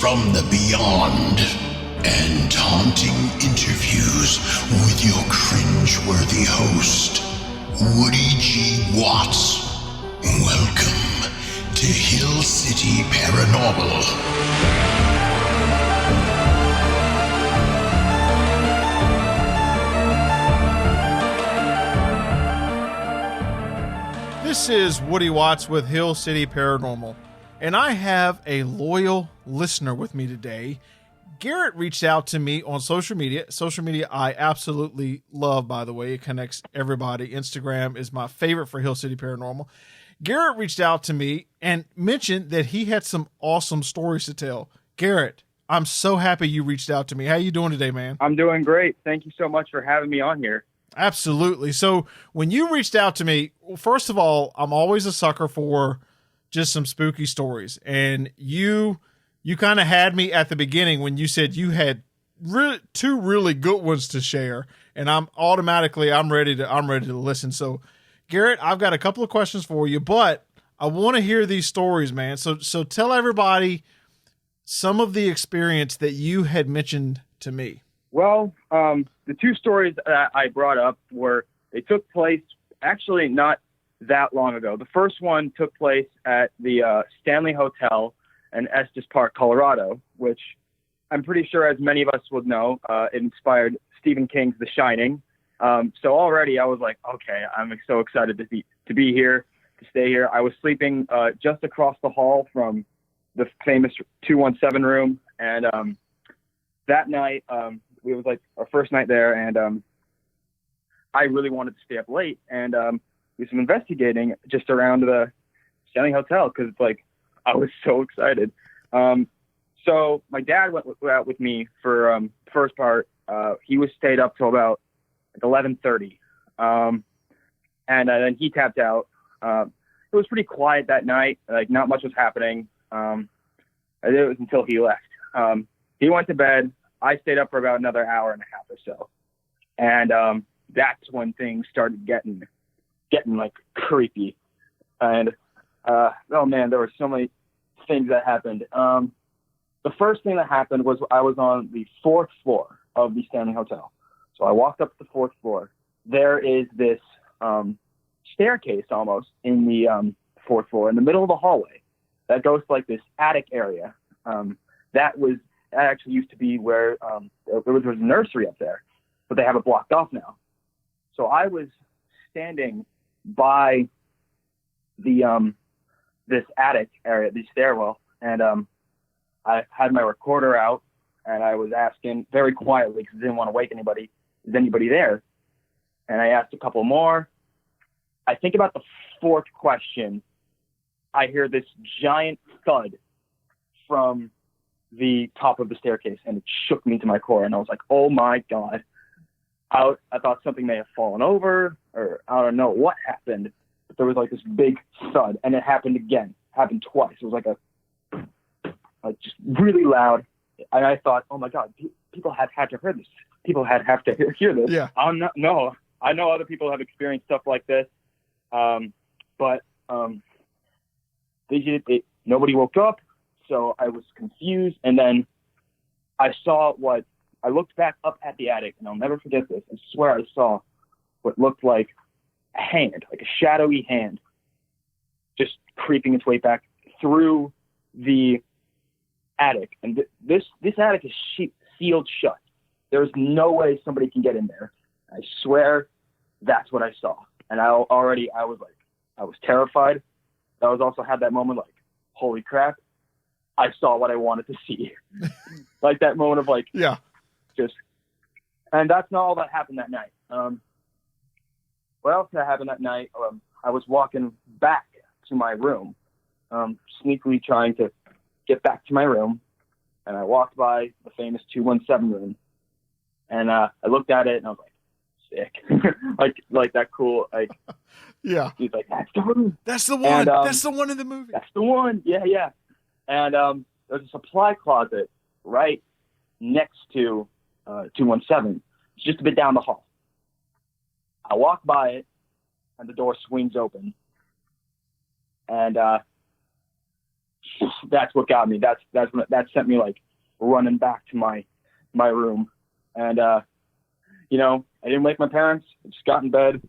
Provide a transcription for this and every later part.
from the beyond and haunting interviews with your cringe-worthy host, Woody G. Watts. Welcome to Hill City Paranormal. This is Woody Watts with Hill City Paranormal, and I have a loyal listener with me today. Garrett reached out to me on social media. Social media I absolutely love, by the way. It connects everybody. Instagram is my favorite for Hill City Paranormal. Garrett reached out to me and mentioned that he had some awesome stories to tell. Garrett, I'm so happy you reached out to me. How you doing today, man? I'm doing great. Thank you so much for having me on here. Absolutely. So when you reached out to me, first of all, I'm always a sucker for just some spooky stories. And you kind of had me at the beginning when you said you had two really good ones to share. And I'm ready to listen. So Garrett, I've got a couple of questions for you, but I want to hear these stories, man. So tell everybody some of the experience that you had mentioned to me. Well, the two stories that I brought up they took place actually not that long ago. The first one took place at the Stanley Hotel in Estes Park, Colorado, which I'm pretty sure, as many of us would know, it inspired Stephen King's The Shining. So already I was like, okay, I'm so excited to be here, to stay here. I was sleeping just across the hall from the famous 217 room, and that night, it was like our first night there, and I really wanted to stay up late and do some investigating just around the Stanley Hotel, because it's like I was so excited. So my dad went out with me for first part. He stayed up till about 11:30, and then he tapped out. It was pretty quiet that night. Like, not much was happening. It was until he left. He went to bed. I stayed up for about another hour and a half or so. And that's when things started getting like creepy. And oh man, there were so many things that happened. The first thing that happened was I was on the fourth floor of the Stanley Hotel. So I walked up to the fourth floor. There is this staircase almost in the fourth floor in the middle of the hallway that goes to like this attic area. That actually used to be where there was a nursery up there, but they have it blocked off now. So I was standing by the this attic area, the stairwell, and I had my recorder out, and I was asking very quietly, because I didn't want to wake anybody, is anybody there? And I asked a couple more. I think about the fourth question, I hear this giant thud from the top of the staircase, and it shook me to my core, and I was like, oh my God. I thought something may have fallen over, or I don't know what happened, but there was like this big thud, and it happened again. It happened twice. It was like just really loud, and I thought, oh my God, people had to hear this. People had to hear this. Yeah. No, I know other people have experienced stuff like this, but nobody woke up. So I was confused, and then I looked back up at the attic, and I'll never forget this. I swear I saw what looked like a hand, like a shadowy hand, just creeping its way back through the attic. And this attic is sealed shut. There's no way somebody can get in there. I swear that's what I saw. And I was terrified. I also had that moment like, holy crap. I saw what I wanted to see. Like that moment of like, yeah, and that's not all that happened that night. What else happened that night? I was walking back to my room, sneakily trying to get back to my room. And I walked by the famous 217 room, and I looked at it and I was like, sick. like that cool, like, yeah. He's like, that's the room. That's the one. And, that's the one in the movie. That's the one. Yeah. And there's a supply closet right next to 217. It's just a bit down the hall. I walk by it, and the door swings open. And that's what got me. That sent me like running back to my room. And, you know, I didn't wake my parents. I just got in bed.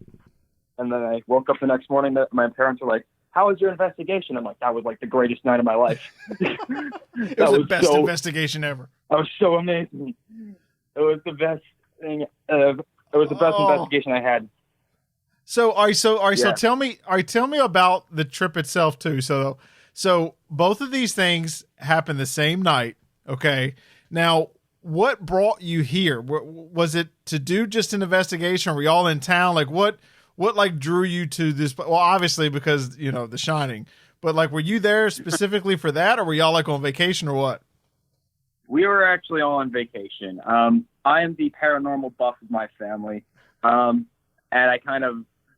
And then I woke up the next morning. My parents were like, "How was your investigation?" I'm like, "That was like the greatest night of my life." It was the best investigation ever. I was so amazing. It was the best thing. It was the best investigation I had. So, all right. So Yeah. tell me about the trip itself too. So both of these things happened the same night. Okay. Now, what brought you here? Was it to do just an investigation? Were you all in town? Like what like drew you to this? Well, obviously because, you know, The Shining, but like, were you there specifically for that, or were y'all like on vacation or what? We were actually all on vacation. I am the paranormal buff of my family. And I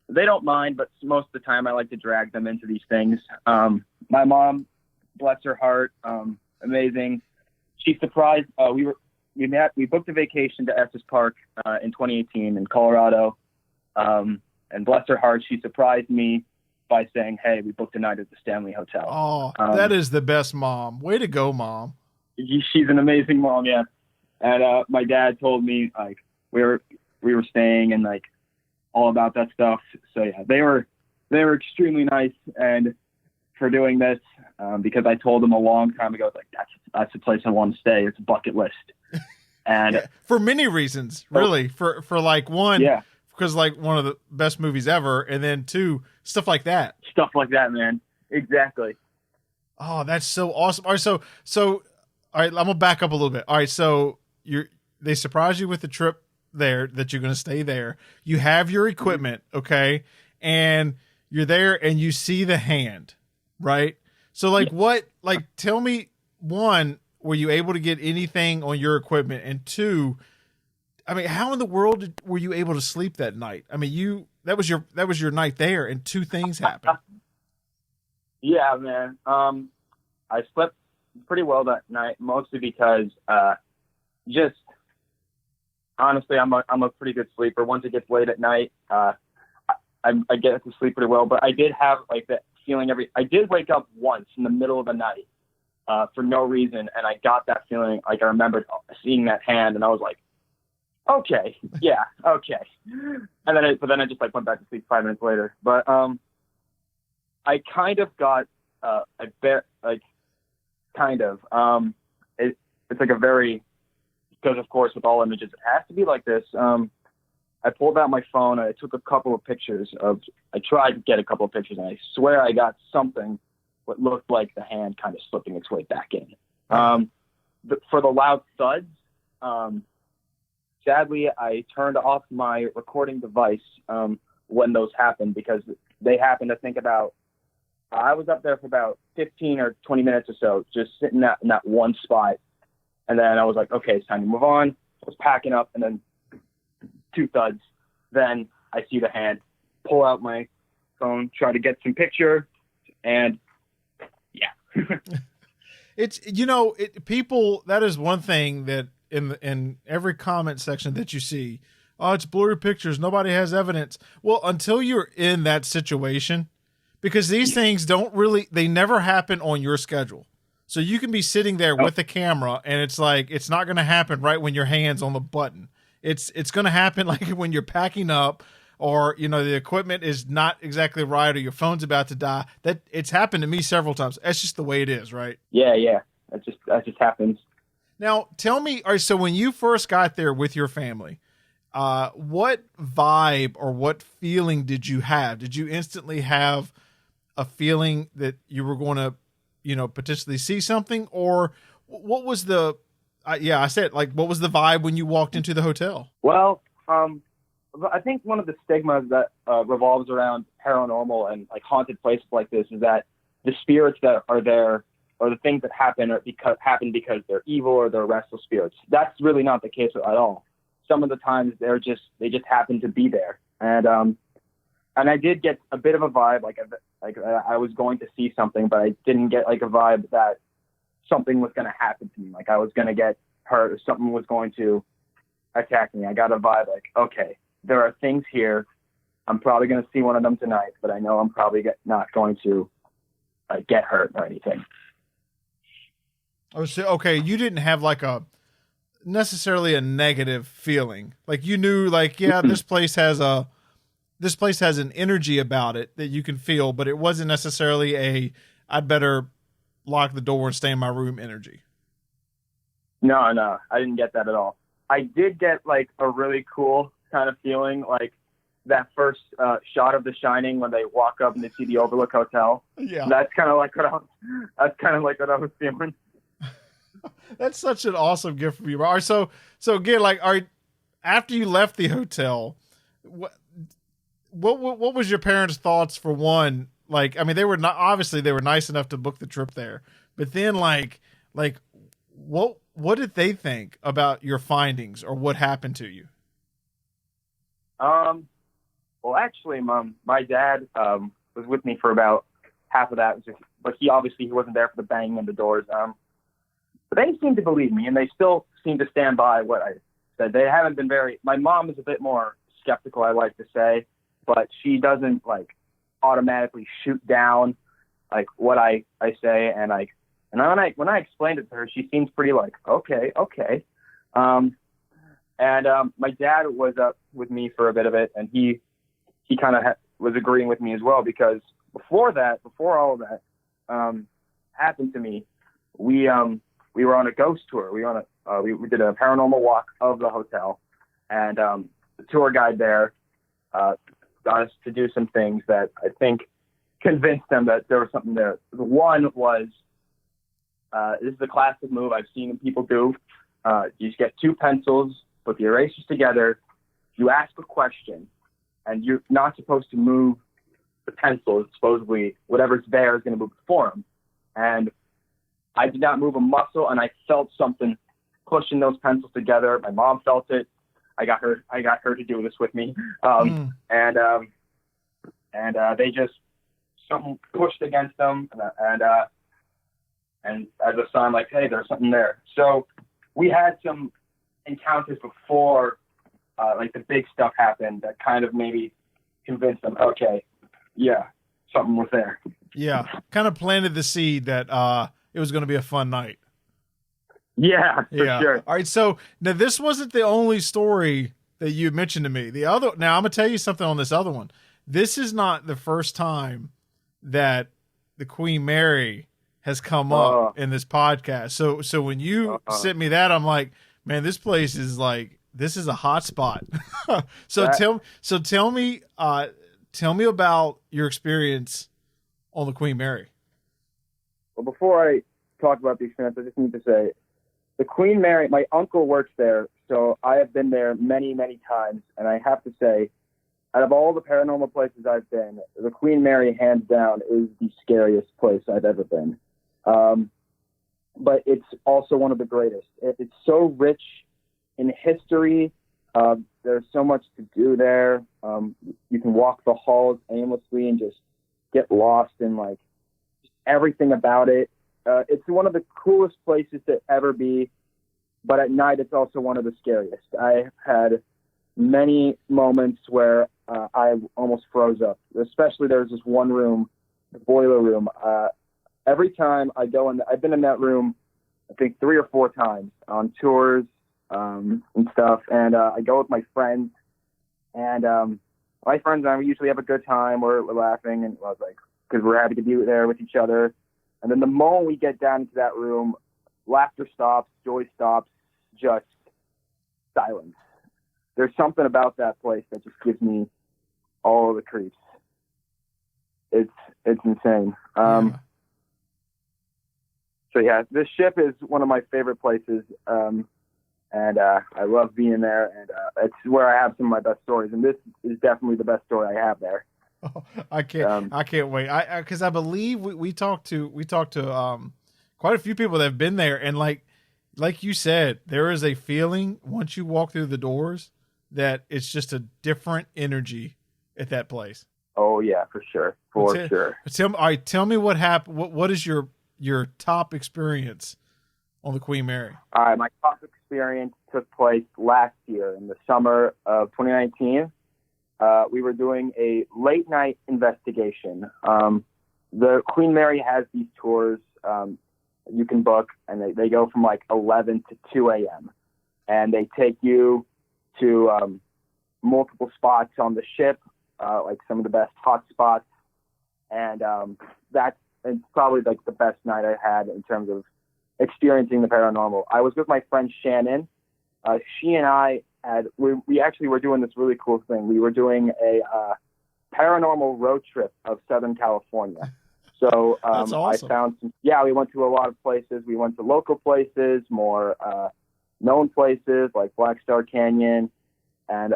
they don't mind, but most of the time I like to drag them into these things. My mom, bless her heart, amazing. She surprised, we booked a vacation to Estes Park, in 2018 in Colorado. And bless her heart, she surprised me by saying, "Hey, we booked a night at the Stanley Hotel." Oh, that is the best mom. Way to go, Mom. She's an amazing mom, yeah. And my dad told me like we were staying and like all about that stuff. So yeah, they were extremely nice and for doing this because I told them a long time ago like that's the place I want to stay. It's a bucket list. And yeah, for many reasons, really. For like one, yeah. Because like one of the best movies ever, and then two, stuff like that. Stuff like that, man. Exactly. Oh, that's so awesome. All right, so all right, I'm gonna back up a little bit. All right, so they surprise you with the trip there that you're gonna stay there. You have your equipment, okay, and you're there and you see the hand, right? So like what? Like tell me, one, were you able to get anything on your equipment, and two, I mean, how in the world were you able to sleep that night? I mean, that was your night there, and two things happened. Yeah, man. I slept pretty well that night, mostly because just honestly, I'm a pretty good sleeper. Once it gets late at night, I get to sleep pretty well. But I did have like that feeling I did wake up once in the middle of the night for no reason, and I got that feeling. Like I remembered seeing that hand, and I was like, okay, yeah, okay. And then I just like went back to sleep 5 minutes later. But I kind of got it's like a very, because of course with all images it has to be like this. I pulled out my phone. I took a couple of pictures I tried to get a couple of pictures, and I swear I got something what looked like the hand kind of slipping its way back in. For the loud thuds, sadly, I turned off my recording device when those happened, because they happened, I think I was up there for about 15 or 20 minutes or so, just sitting in that one spot. And then I was like, okay, it's time to move on. I was packing up, and then two thuds. Then I see the hand, pull out my phone, try to get some picture, and yeah. It's, people, that is one thing that in every comment section that you see, oh, it's blurry pictures, nobody has evidence. Well, until you're in that situation, because these things they never happen on your schedule. So you can be sitting there with the camera, and it's like, it's not going to happen right when your hand's on the button. It's going to happen like when you're packing up, or, the equipment is not exactly right, or your phone's about to die. That it's happened to me several times. That's just the way it is, right? Yeah. That just happens. Now, tell me, all right, so when you first got there with your family, what vibe or what feeling did you have? Did you instantly have a feeling that you were going to, potentially see something? Or what was what was the vibe when you walked into the hotel? Well, I think one of the stigmas that revolves around paranormal and like haunted places like this is that the spirits that are there, or the things that happen because they're evil or they're restless spirits. That's really not the case at all. Some of the times they just happen to be there. And I did get a bit of a vibe, like I was going to see something, but I didn't get like a vibe that something was going to happen to me. Like I was going to get hurt or something was going to attack me. I got a vibe like, okay, there are things here. I'm probably going to see one of them tonight, but I know I'm probably not going to get hurt or anything. Oh, so, okay, you didn't have like a necessarily a negative feeling. Like you knew, like, yeah, this place has an energy about it that you can feel, but it wasn't necessarily I'd better lock the door and stay in my room energy. No, I didn't get that at all. I did get like a really cool kind of feeling, like that first shot of The Shining when they walk up and they see the Overlook Hotel. Yeah, that's kind of like what I was feeling. That's such an awesome gift from you. All right, so again, like, after you left the hotel, what was your parents' thoughts for one? Like, I mean, they were not, obviously they were nice enough to book the trip there, but then like what did they think about your findings or what happened to you? Well, actually, my dad was with me for about half of that, but he wasn't there for the banging of the doors. But they seem to believe me, and they still seem to stand by what I said. They haven't been my mom is a bit more skeptical, I like to say, but she doesn't like automatically shoot down like what I say, and when I explained it to her, she seems pretty like, okay. My dad was up with me for a bit of it, and he kind of was agreeing with me as well, because before all of that happened to me, we were on a ghost tour. We did a paranormal walk of the hotel, and the tour guide there got us to do some things that I think convinced them that there was something there. The one was, this is a classic move I've seen people do. You just get two pencils, put the erasers together, you ask a question, and you're not supposed to move the pencils. Supposedly, whatever's there is going to move the form. And I did not move a muscle, and I felt something pushing those pencils together. My mom felt it. I got her to do this with me. And they just, something pushed against them, and as a sign like, hey, there's something there. So we had some encounters before like the big stuff happened that kind of maybe convinced them, okay, yeah, something was there. Yeah, kind of planted the seed that it was going to be a fun night. Yeah, for sure. All right, so now this wasn't the only story that you mentioned to me. Now I'm going to tell you something on this other one. This is not the first time that the Queen Mary has come up in this podcast. So when you sent me that, I'm like, man, this place is like, this is a hot spot. Tell me about your experience on the Queen Mary. Well, before I talk about the experience, I just need to say the Queen Mary, my uncle works there, so I have been there many, many times, and I have to say, out of all the paranormal places I've been, the Queen Mary, hands down, is the scariest place I've ever been. But it's also one of the greatest. It's so rich in history. There's so much to do there. You can walk the halls aimlessly and just get lost in like everything about it. It's one of the coolest places to ever be, but at night it's also one of the scariest. I had many moments where I almost froze up. Especially there's this one room, the boiler room. Every time I go in, I've been in that room, I think 3 or 4 times on tours and stuff. And I go with my friends, and my friends and I, we usually have a good time. We're laughing, and I was like, because we're happy to be there with each other. And then the moment we get down into that room, laughter stops, joy stops, just silence. There's something about that place that just gives me all the creeps. It's insane. So yeah, this ship is one of my favorite places, and I love being there, and it's where I have some of my best stories, and this is definitely the best story I have there. Oh, I can't wait. Because I believe we talked to quite a few people that have been there, and like you said, there is a feeling once you walk through the doors that it's just a different energy at that place. Oh yeah, for sure, sure. Tell me what happened. What is your top experience on the Queen Mary? All right, my top experience took place last year in the summer of 2019. We were doing a late night investigation. The Queen Mary has these tours. you can book, and they go from like 11 to 2 a.m. And they take you to multiple spots on the ship, like some of the best hot spots. And it's probably like the best night I had in terms of experiencing the paranormal. I was with my friend Shannon. She and I we actually were doing this really cool thing. We were doing a paranormal road trip of Southern California. So That's awesome. I found we went to a lot of places. We went to local places, more known places like Black Star Canyon, and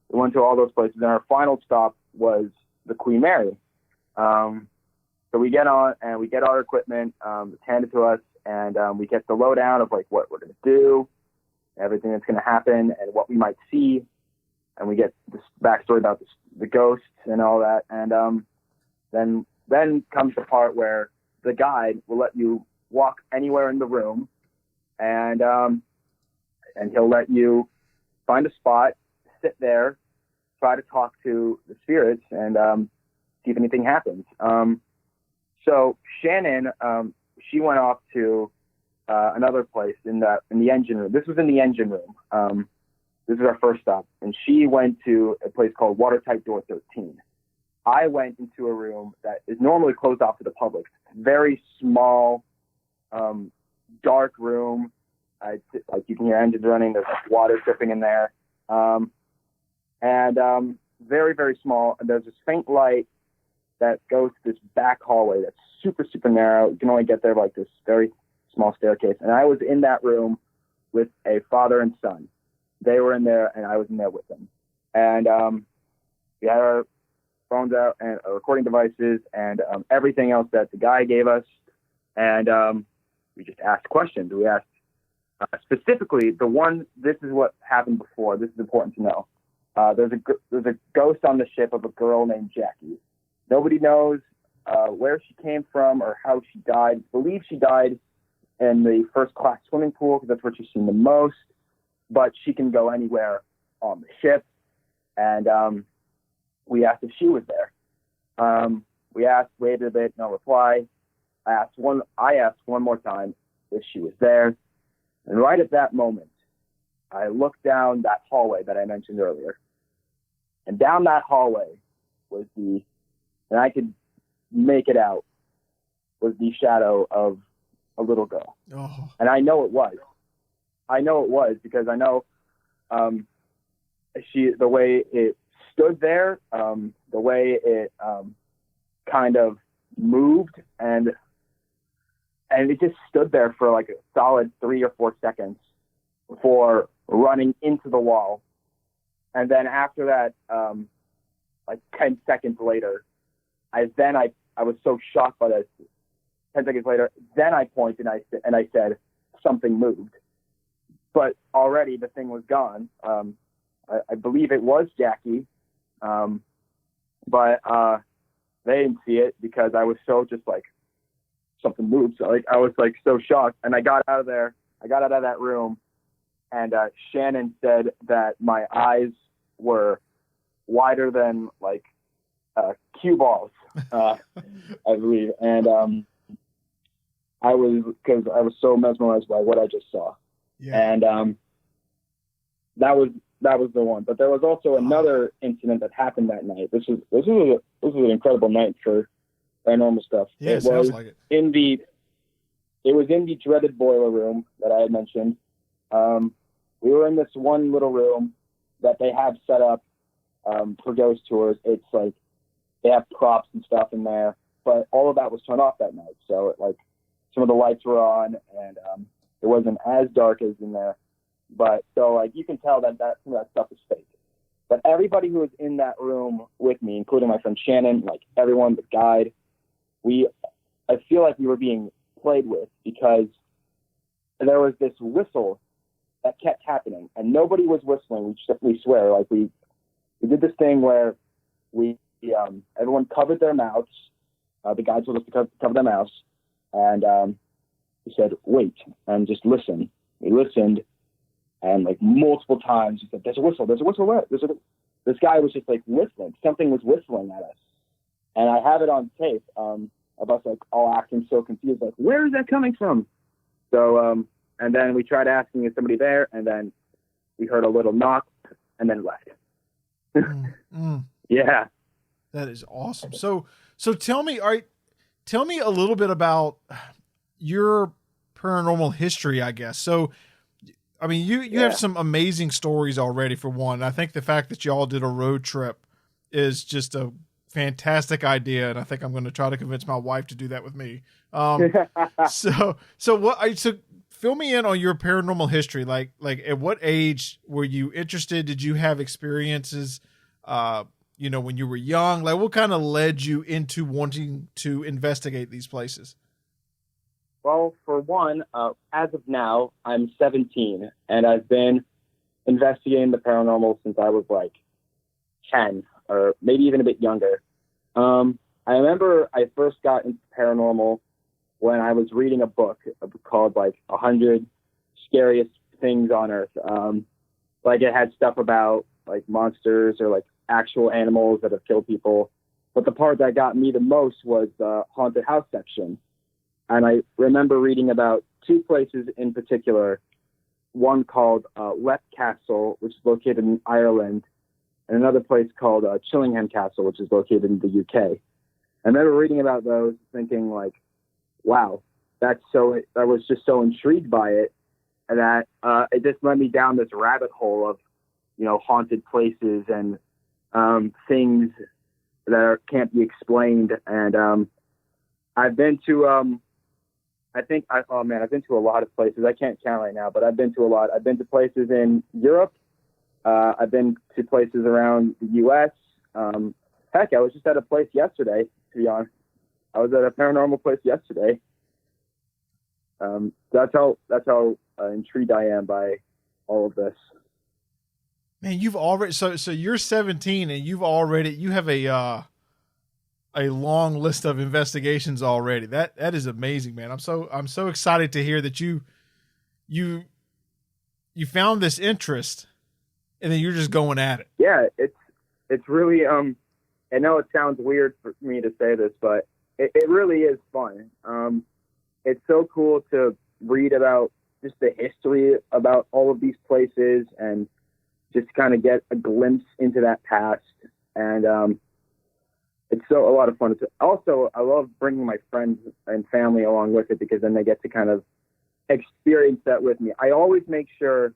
we went to all those places. And our final stop was the Queen Mary. So we get on and we get our equipment, it's handed to us, and we get the lowdown of like what we're going to do, everything that's going to happen, and what we might see. And we get this backstory about the ghosts and all that. And then comes the part where the guide will let you walk anywhere in the room, and he'll let you find a spot, sit there, try to talk to the spirits, and see if anything happens. So Shannon, she went off to another place in the engine room. This was in the engine room. This is our first stop, and she went to a place called Watertight Door 13. I went into a room that is normally closed off to the public. Very small, dark room. Like you can hear engines running. There's like water dripping in there, and very, very small. And there's this faint light that goes to this back hallway that's super, super narrow. You can only get there by like this very small staircase. And I was in that room with a father and son. They were in there, and I was in there with them. And we had our phones out and our recording devices and everything else that the guy gave us. And we just asked questions. We asked specifically this is what happened before. This is important to know. There's a ghost on the ship of a girl named Jackie. Nobody knows where she came from or how she died. I believe she died in the first class swimming pool because that's where she's seen the most. But she can go anywhere on the ship. And we asked if she was there. We asked, waited a bit, no reply. I asked one more time if she was there. And right at that moment, I looked down that hallway that I mentioned earlier. And down that hallway was and I could make it out, was the shadow of a little girl. Oh. And I know it was. Because I know the way it stood there, the way it kind of moved, and it just stood there for like a solid 3 or 4 seconds before running into the wall. And then after that, like 10 seconds later, I was so shocked by this. 10 seconds later, then I pointed and I said, something moved. But already the thing was gone. I believe it was Jackie, but they didn't see it because I was so just like, something moved. So like I was like so shocked, and I got out of there. I got out of that room, and Shannon said that my eyes were wider than like cue balls, I believe, and I was so mesmerized by what I just saw. Yeah. And that was the one. But there was also another incident that happened that night. This was an incredible night for paranormal stuff. Yeah, it sounds like it. It was in the dreaded boiler room that I had mentioned. We were in this one little room that they have set up for ghost tours. It's like they have props and stuff in there, but all of that was turned off that night. So some of the lights were on, and it wasn't as dark as in there. But so like you can tell that some of that stuff is fake. But everybody who was in that room with me, including my friend Shannon, like everyone, the guide, I feel like we were being played with because there was this whistle that kept happening, and nobody was whistling. We swear, like we did this thing where everyone covered their mouths. The guide told us to cover their mouths, and he said, "Wait and just listen." We listened, and like multiple times he said, "There's a whistle. There's a whistle. Where?" This guy was just like whistling. Something was whistling at us, and I have it on tape. of us like all acting so confused, like, where is that coming from? So, and then we tried asking, is somebody there? And then we heard a little knock and then left. Yeah. That is awesome. So tell me a little bit about your paranormal history, I guess. So, I mean, you have some amazing stories already, for one. I think the fact that y'all did a road trip is just a fantastic idea. And I think I'm going to try to convince my wife to do that with me. So fill me in on your paranormal history. Like at what age were you interested? Did you have experiences, when you were young? Like, what kind of led you into wanting to investigate these places? Well, for one, as of now, I'm 17, and I've been investigating the paranormal since I was like 10, or maybe even a bit younger. I remember I first got into paranormal when I was reading a book called like 100 Scariest Things on Earth. Like, it had stuff about like monsters or like actual animals that have killed people. But the part that got me the most was the haunted house section. And I remember reading about two places in particular, one called Leap Castle, which is located in Ireland, and another place called Chillingham Castle, which is located in the UK. I remember reading about those, thinking like, wow, I was just so intrigued by it, and that it just led me down this rabbit hole of, haunted places and things that can't be explained. And I've been to, I've been to a lot of places. I can't count right now, but I've been to a lot. I've been to places in Europe. I've been to places around the U.S. Heck, I was just at a place yesterday, to be honest. I was at a paranormal place yesterday. That's how intrigued I am by all of this. Man, you've already, so you're 17 and you have a long list of investigations already. That is amazing, man. I'm so excited to hear that you found this interest and then you're just going at it. Yeah, it's really, I know it sounds weird for me to say this, but it really is fun. It's so cool to read about just the history about all of these places and just kind of get a glimpse into that past. And it's a lot of fun. Also, I love bringing my friends and family along with it, because then they get to kind of experience that with me. I always make sure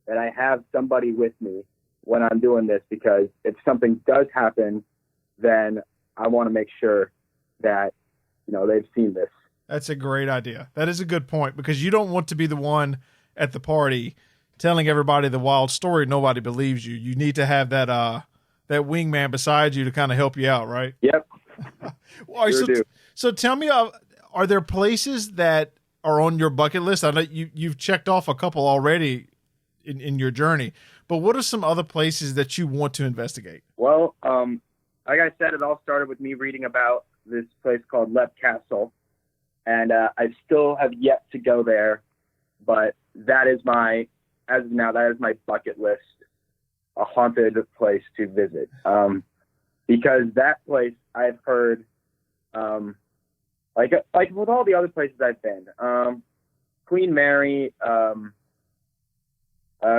that I have somebody with me when I'm doing this, because if something does happen, then I want to make sure that, they've seen this. That's a great idea. That is a good point, because you don't want to be the one at the party telling everybody the wild story. Nobody believes you. You need to have that wingman beside you to kind of help you out, right? Yep. So tell me, are there places that are on your bucket list? I know you've checked off a couple already in your journey, but what are some other places that you want to investigate? Well, like I said, it all started with me reading about this place called Leap Castle, and I still have yet to go there, but that is my bucket list, a haunted place to visit. Because that place, I've heard, like with all the other places I've been, Queen Mary,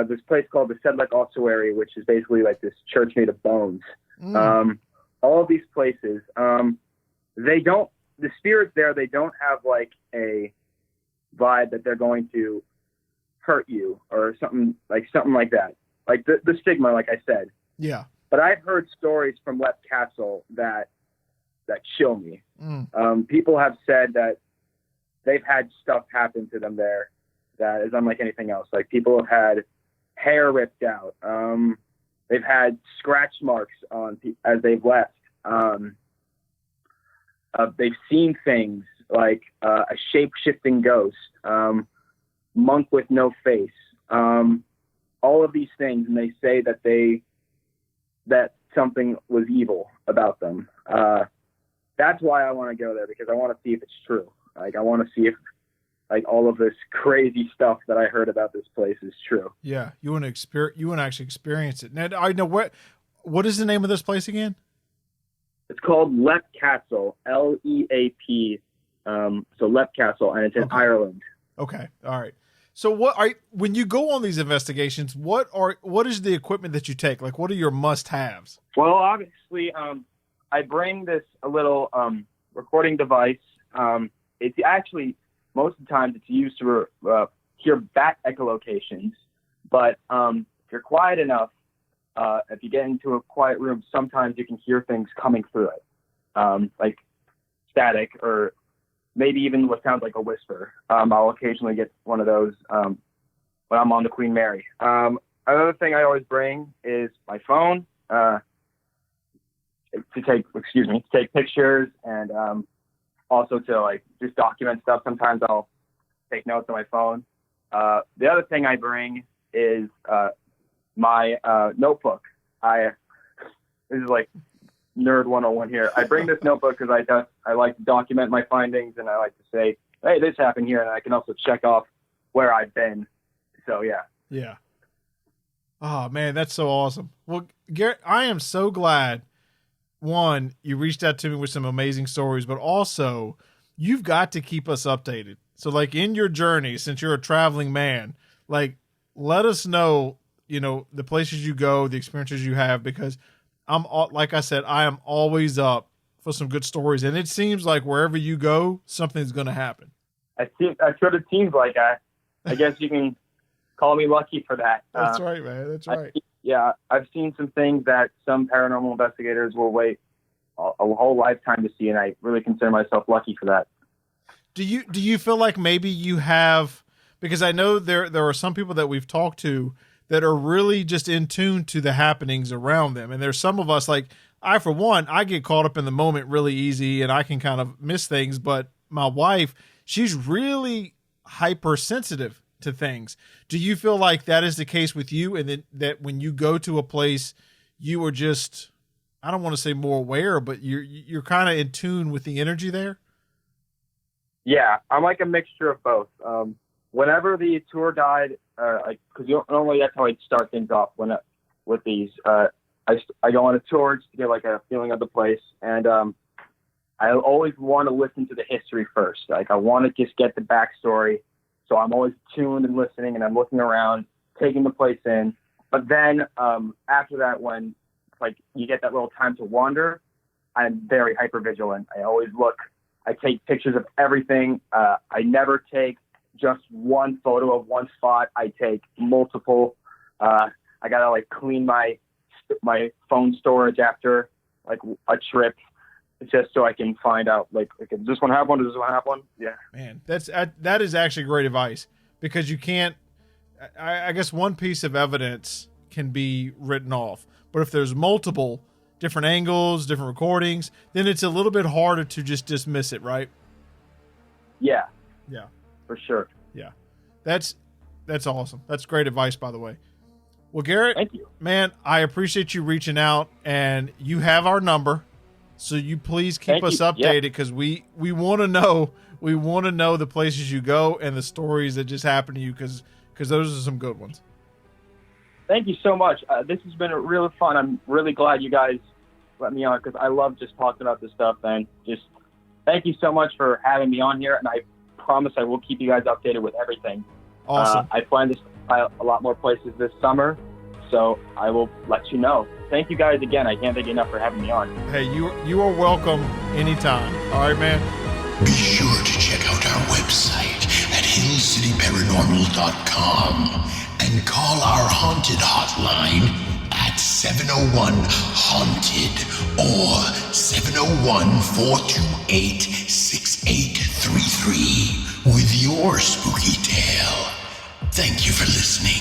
this place called the Sedlec Ossuary, which is basically like this church made of bones. All of these places, the spirits there, they don't have like a vibe that they're going to hurt you or something like that. Like the stigma, like I said. Yeah. But I've heard stories from Leap Castle that chill me. People have said that they've had stuff happen to them there that is unlike anything else. Like, people have had hair ripped out. They've had scratch marks as they've left. They've seen things like a shape-shifting ghost, monk with no face, all of these things, and they say that something was evil about them. That's why I want to go there, because I want to see if it's true. Like, I want to see if like all of this crazy stuff that I heard about this place is true. Yeah, you want to actually experience it. Now, I know what is the name of this place again? It's called Leap Castle, Leap. So Leap Castle, and it's in Ireland. Okay. All right. So when you go on these investigations, what is the equipment that you take? Like, what are your must-haves? Well, obviously, I bring this a little recording device. It's actually, most of the time, it's used to hear bat echolocations. But if you're quiet enough, if you get into a quiet room, sometimes you can hear things coming through it, like static or maybe even what sounds like a whisper. I'll occasionally get one of those when I'm on the Queen Mary. Another thing I always bring is my phone to take pictures and also to like just document stuff. Sometimes I'll take notes on my phone. The other thing I bring is my notebook. This is like nerd 101 here. I bring this notebook because I like to document my findings, and I like to say, hey, this happened here, and I can also check off where I've been. So yeah. Oh man, that's so awesome. Well, Garrett, I am so glad, one, you reached out to me with some amazing stories, but also you've got to keep us updated. So like in your journey, since you're a traveling man, like let us know, the places you go, the experiences you have, because like I said, I am always up for some good stories, and it seems like wherever you go, something's going to happen. That's what it seems like. I guess you can call me lucky for that. That's right, man. That's right. I've seen some things that some paranormal investigators will wait a whole lifetime to see, and I really consider myself lucky for that. Do you feel like maybe you have, because I know there are some people that we've talked to that are really just in tune to the happenings around them. And there's some of us, like I, for one, I get caught up in the moment really easy and I can kind of miss things. But my wife, she's really hypersensitive to things. Do you feel like that is the case with you? And that when you go to a place, you are just, I don't want to say more aware, but you're kind of in tune with the energy there? Yeah, I'm like a mixture of both. Whenever the tour guide, because normally that's how I start things off with these. I go on a tour just to get like a feeling of the place, and I always want to listen to the history first. Like I want to just get the backstory, so I'm always tuned and listening, and I'm looking around, taking the place in. But then after that, when like you get that little time to wander, I'm very hyper vigilant. I always look. I take pictures of everything. I never take just one photo of one spot. I take multiple. I gotta like clean my phone storage after like a trip, just so I can find out like does this one have one? Does this one have one? Yeah, man, that is actually great advice, because you can't. I guess one piece of evidence can be written off, but if there's multiple different angles, different recordings, then it's a little bit harder to just dismiss it, right? Yeah. Yeah. For sure. Yeah. That's awesome. That's great advice, by the way. Well, Garrett, thank you, man. I appreciate you reaching out, and you have our number, so you please keep us updated, because we want to know. We want to know the places you go and the stories that just happen to you, because those are some good ones. Thank you so much. This has been really fun. I'm really glad you guys let me on, because I love just talking about this stuff. And just thank you so much for having me on here. And I promise I will keep you guys updated with everything. Awesome. I plan to try a lot more places this summer, so I will let you know. Thank you guys again. I can't thank you enough for having me on. Hey, you are welcome anytime. All right, man. Be sure to check out our website at hillcityparanormal.com and call our haunted hotline at 701-HAUNTED or 701-428-6833 with your spooky tale. Thank you for listening.